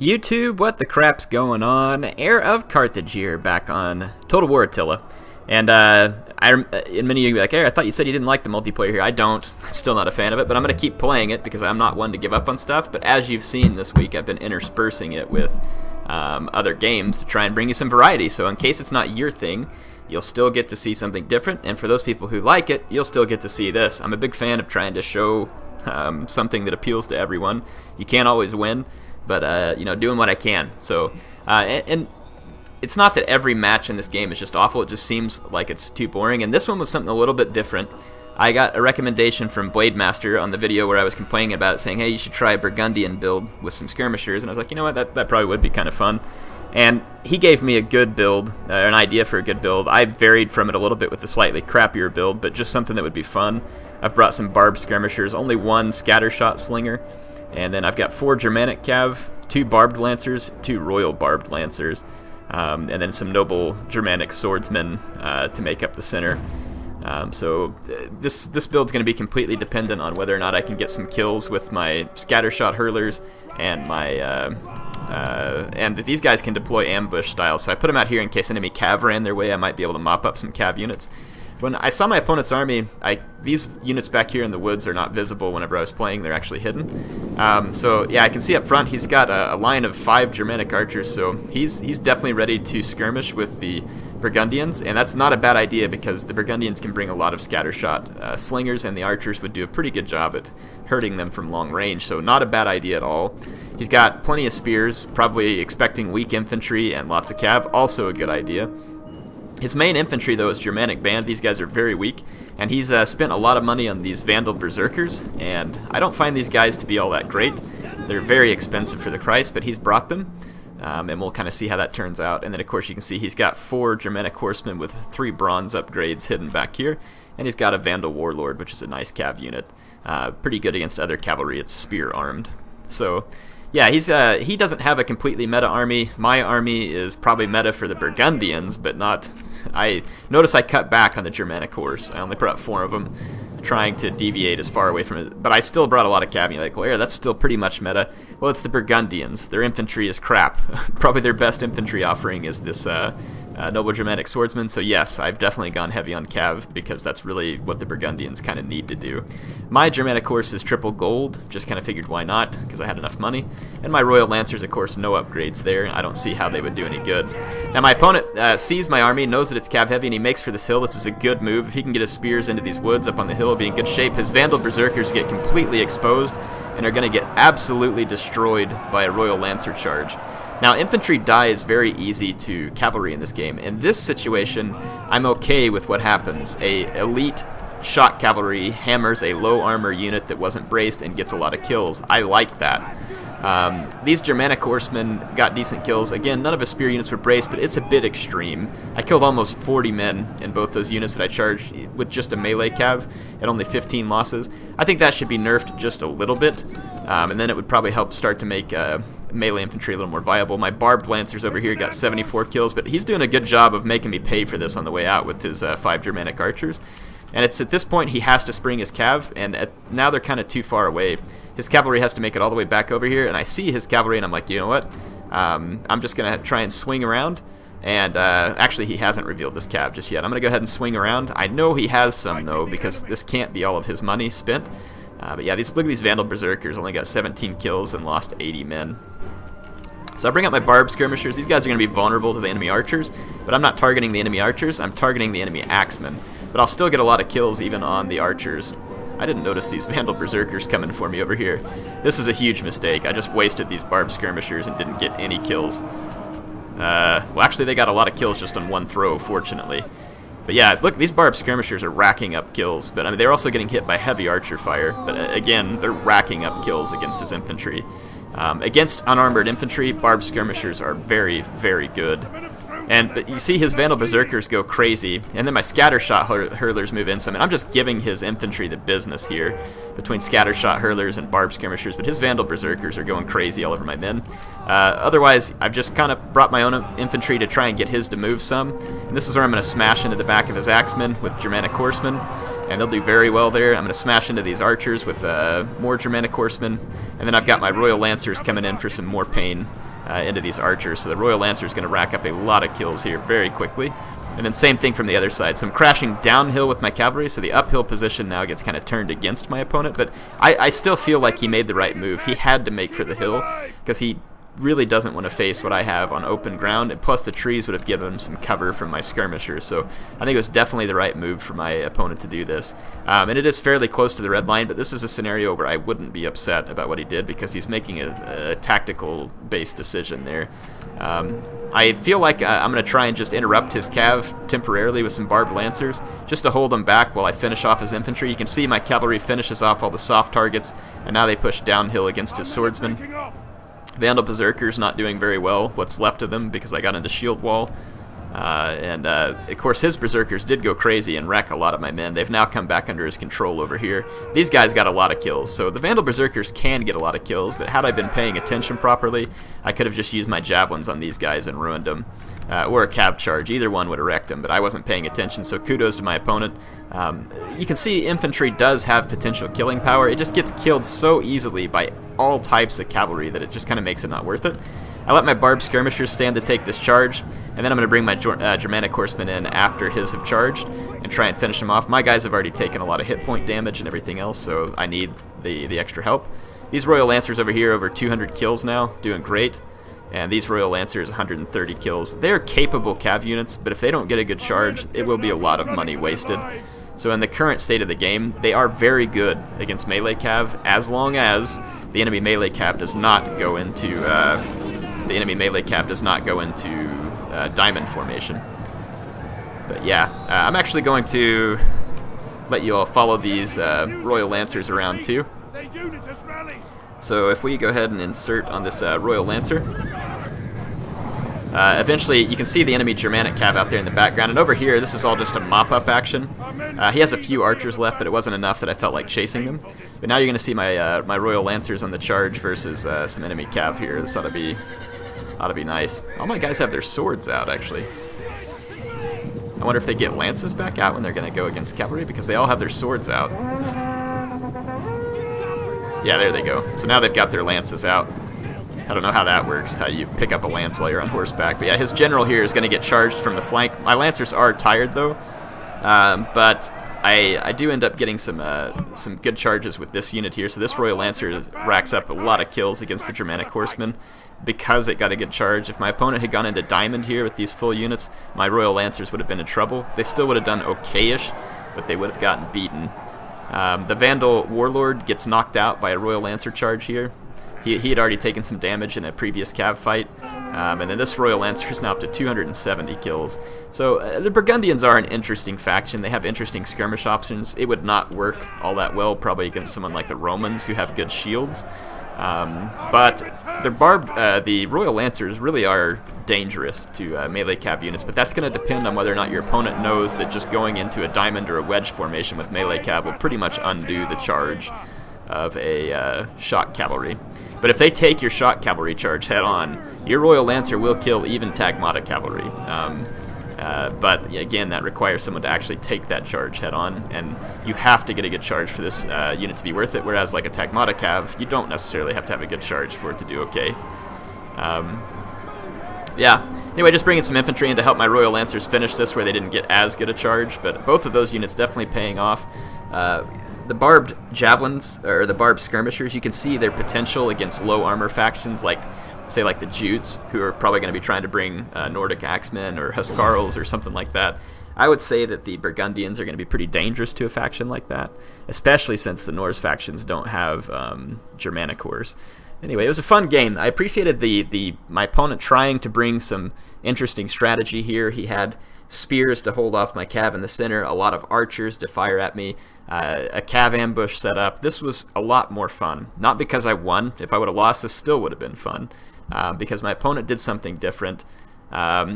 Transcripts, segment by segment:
YouTube, what the crap's going on? HeirofCarthage here, back on Total War Attila. And and many of you be like, hey, I thought you said you didn't like the multiplayer here. I don't. I'm still not a fan of it, but I'm going to keep playing it because I'm not one to give up on stuff. But as you've seen this week, I've been interspersing it with other games to try and bring you some variety. So in case it's not your thing, you'll still get to see something different. And for those people who like it, you'll still get to see this. I'm a big fan of trying to show something that appeals to everyone. You can't always win, but doing what I can. So and it's not that every match in this game is just awful. It just seems like it's too boring. And this one was something a little bit different. I got a recommendation from Blademaster on the video where I was complaining about it, saying, hey, you should try a Burgundian build with some skirmishers. And I was like, you know what, that probably would be kind of fun. And he gave me a good build, an idea for a good build. I varied from it a little bit with a slightly crappier build, but just something that would be fun. I've brought some barbed skirmishers, only one scattershot slinger, and then I've got 4 Germanic cav, 2 barbed lancers, 2 royal barbed lancers, and then some noble Germanic swordsmen to make up the center. So this build's going to be completely dependent on whether or not I can get some kills with my scattershot hurlers and my and these guys can deploy ambush style. So I put them out here in case enemy cav ran their way. I might be able to mop up some cav units. When I saw my opponent's army, these units back here in the woods are not visible whenever I was playing. They're actually hidden. So yeah, I can see up front he's got a line of 5 Germanic archers, so he's definitely ready to skirmish with the Burgundians, and that's not a bad idea because the Burgundians can bring a lot of scattershot slingers, and the archers would do a pretty good job at hurting them from long range, so not a bad idea at all. He's got plenty of spears, probably expecting weak infantry and lots of cav, also a good idea. His main infantry, though, is Germanic Band. These guys are very weak, and he's spent a lot of money on these Vandal Berserkers, and I don't find these guys to be all that great. They're very expensive for the price, but he's brought them, and we'll kind of see how that turns out. And then, of course, you can see he's got 4 Germanic Horsemen with 3 bronze upgrades hidden back here, and he's got a Vandal Warlord, which is a nice cav unit. Pretty good against other cavalry. It's spear-armed. So yeah, he doesn't have a completely meta army. My army is probably meta for the Burgundians, but not. I notice I cut back on the Germanic horse. I only brought 4 of them, trying to deviate as far away from it. But I still brought a lot of cav. Like, well, yeah, that's still pretty much meta. Well, it's the Burgundians. Their infantry is crap. Probably their best infantry offering is this noble Germanic swordsman. So yes, I've definitely gone heavy on cav because that's really what the Burgundians kind of need to do. My Germanic horse is triple gold. Just kind of figured why not, because I had enough money. And my royal lancers, of course, no upgrades there. I don't see how they would do any good. Now my opponent sees my army, knows that it's cav heavy, and he makes for this hill. This is a good move. If he can get his spears into these woods up on the hill, he'll be in good shape. His Vandal Berserkers get completely exposed and are going to get absolutely destroyed by a royal lancer charge. Now, infantry die is very easy to cavalry in this game. In this situation, I'm okay with what happens. A elite shock cavalry hammers a low armor unit that wasn't braced and gets a lot of kills. I like that. These Germanic horsemen got decent kills. Again, none of his spear units were braced, but it's a bit extreme. I killed almost 40 men in both those units that I charged with just a melee cav at only 15 losses. I think that should be nerfed just a little bit, and then it would probably help start to make melee infantry a little more viable. My barbed lancers over here got 74 kills, but he's doing a good job of making me pay for this on the way out with his 5 Germanic archers. And it's at this point he has to spring his cav, and now they're kind of too far away. His cavalry has to make it all the way back over here, and I see his cavalry, and I'm like, you know what? I'm just going to try and swing around. And actually, he hasn't revealed this cav just yet. I'm going to go ahead and swing around. I know he has some, though, because this can't be all of his money spent. But yeah, look at these Vandal Berserkers. Only got 17 kills and lost 80 men. So I bring out my barbed skirmishers. These guys are going to be vulnerable to the enemy archers, but I'm not targeting the enemy archers. I'm targeting the enemy axemen. But I'll still get a lot of kills even on the archers. I didn't notice these Vandal Berserkers coming for me over here. This is a huge mistake. I just wasted these barbed skirmishers and didn't get any kills. Well, actually, they got a lot of kills just on one throw, fortunately. But yeah, look, these barbed skirmishers are racking up kills. But I mean, they're also getting hit by heavy archer fire. But again, they're racking up kills against his infantry. Against unarmored infantry, barbed skirmishers are very, very good. And you see his Vandal Berserkers go crazy, and then my Scattershot Hurlers move in. So I mean, I'm just giving his infantry the business here between Scattershot Hurlers and Barbed Skirmishers, but his Vandal Berserkers are going crazy all over my men. Otherwise, I've just kind of brought my own infantry to try and get his to move some, and this is where I'm going to smash into the back of his Axemen with Germanic Horsemen, and they'll do very well there. I'm going to smash into these archers with more Germanic horsemen, and then I've got my Royal Lancers coming in for some more pain into these archers. So the Royal Lancer is going to rack up a lot of kills here very quickly. And then same thing from the other side. So I'm crashing downhill with my cavalry, so the uphill position now gets kind of turned against my opponent. But I still feel like he made the right move. He had to make for the hill, because he really doesn't want to face what I have on open ground, and plus the trees would have given him some cover from my skirmishers. So I think it was definitely the right move for my opponent to do this. And it is fairly close to the red line, but this is a scenario where I wouldn't be upset about what he did, because he's making a tactical-based decision there. I feel like I'm going to try and just interrupt his cav temporarily with some barbed lancers, just to hold him back while I finish off his infantry. You can see my cavalry finishes off all the soft targets, and now they push downhill against his swordsmen. Vandal Berserker's not doing very well, what's left of them, because I got into shield wall. Of course his Berserkers did go crazy and wreck a lot of my men. They've now come back under his control over here. These guys got a lot of kills, so the Vandal Berserkers can get a lot of kills, but had I been paying attention properly, I could have just used my javelins on these guys and ruined them. Or a cav charge. Either one would have wrecked him, but I wasn't paying attention, so kudos to my opponent. You can see infantry does have potential killing power. It just gets killed so easily by all types of cavalry that it just kind of makes it not worth it. I let my barbed skirmishers stand to take this charge, and then I'm going to bring my Germanic horsemen in after his have charged and try and finish him off. My guys have already taken a lot of hit point damage and everything else, so I need the extra help. These Royal Lancers over here, over 200 kills now, doing great. And these Royal Lancers, 130 kills. They're capable cav units, but if they don't get a good charge, it will be a lot of money wasted. So in the current state of the game, they are very good against melee cav, as long as the enemy melee cav does not go into diamond formation. But yeah, I'm actually going to let you all follow these Royal Lancers around too. So if we go ahead and insert on this Royal Lancer, eventually you can see the enemy Germanic cav out there in the background, and over here this is all just a mop-up action. He has a few archers left, but it wasn't enough that I felt like chasing them. But now you're going to see my my Royal Lancers on the charge versus some enemy cav here. This ought to be nice. All my guys have their swords out, actually. I wonder if they get lances back out when they're going to go against cavalry, because they all have their swords out. Yeah, there they go. So now they've got their lances out. I don't know how that works, how you pick up a lance while you're on horseback. But yeah, his general here is going to get charged from the flank. My lancers are tired, though. But I do end up getting some good charges with this unit here. So this Royal Lancer racks up a lot of kills against the Germanic horsemen because it got a good charge. If my opponent had gone into diamond here with these full units, my Royal Lancers would have been in trouble. They still would have done okay-ish, but they would have gotten beaten. The Vandal Warlord gets knocked out by a Royal Lancer charge here. He had already taken some damage in a previous cav fight. And then this Royal Lancer is now up to 270 kills. So the Burgundians are an interesting faction. They have interesting skirmish options. It would not work all that well probably against someone like the Romans who have good shields. But the Royal Lancers really are dangerous to melee cav units, but that's going to depend on whether or not your opponent knows that just going into a diamond or a wedge formation with melee cav will pretty much undo the charge of a shock cavalry. But if they take your shock cavalry charge head on, your Royal Lancer will kill even Tagmata cavalry. But again, that requires someone to actually take that charge head on, and you have to get a good charge for this unit to be worth it, whereas like a Tagmata cav, you don't necessarily have to have a good charge for it to do okay. Yeah, anyway, just bringing some infantry in to help my Royal Lancers finish this where they didn't get as good a charge, but both of those units definitely paying off. The barbed javelins, or the barbed skirmishers, you can see their potential against low armor factions like, say, like the Jutes, who are probably going to be trying to bring Nordic Axemen or Huscarls or something like that. I would say that the Burgundians are going to be pretty dangerous to a faction like that, especially since the Norse factions don't have Germanic cores. Anyway, it was a fun game. I appreciated my opponent trying to bring some interesting strategy here. He had spears to hold off my cav in the center, a lot of archers to fire at me, a cav ambush set up. This was a lot more fun. Not because I won. If I would have lost, this still would have been fun. Because my opponent did something different. A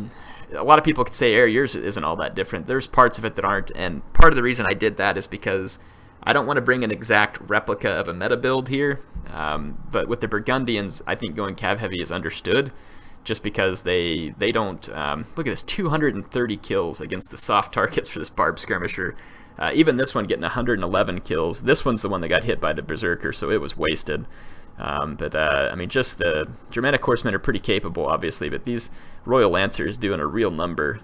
lot of people could say, yours isn't all that different. There's parts of it that aren't, and part of the reason I did that is because I don't want to bring an exact replica of a meta build here, but with the Burgundians, I think going cav heavy is understood, just because they don't, look at this, 230 kills against the soft targets for this barbed skirmisher. Even this one getting 111 kills. This one's the one that got hit by the Berserker, so it was wasted. I mean, just the Germanic horsemen are pretty capable, obviously, but these Royal Lancers doing a real number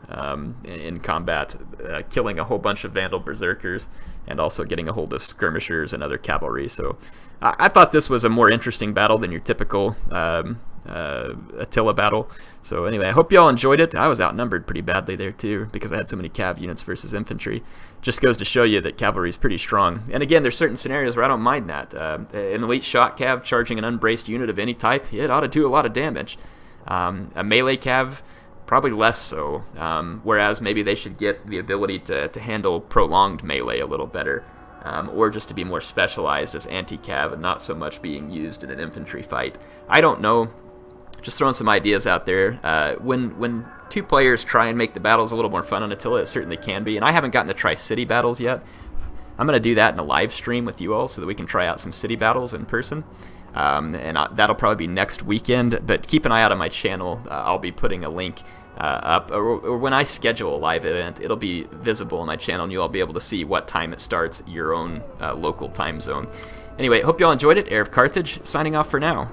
in combat, killing a whole bunch of Vandal Berserkers and also getting a hold of skirmishers and other cavalry. So I thought this was a more interesting battle than your typical Attila battle. So anyway, I hope you all enjoyed it. I was outnumbered pretty badly there too because I had so many cav units versus infantry. Just goes to show you that cavalry is pretty strong. And again, there's certain scenarios where I don't mind that. An elite shot cav charging an unbraced unit of any type, it ought to do a lot of damage. A melee cav, probably less so. Whereas maybe they should get the ability to handle prolonged melee a little better. Or just to be more specialized as anti-cav and not so much being used in an infantry fight. I don't know. Just throwing some ideas out there. When two players try and make the battles a little more fun on Attila, it certainly can be. And I haven't gotten to try city battles yet. I'm going to do that in a live stream with you all so that we can try out some city battles in person. That'll probably be next weekend. But keep an eye out on my channel. I'll be putting a link up, or when I schedule a live event, it'll be visible on my channel, and you'll all be able to see what time it starts, your own local time zone. Anyway, hope you all enjoyed it. HeirofCarthage signing off for now.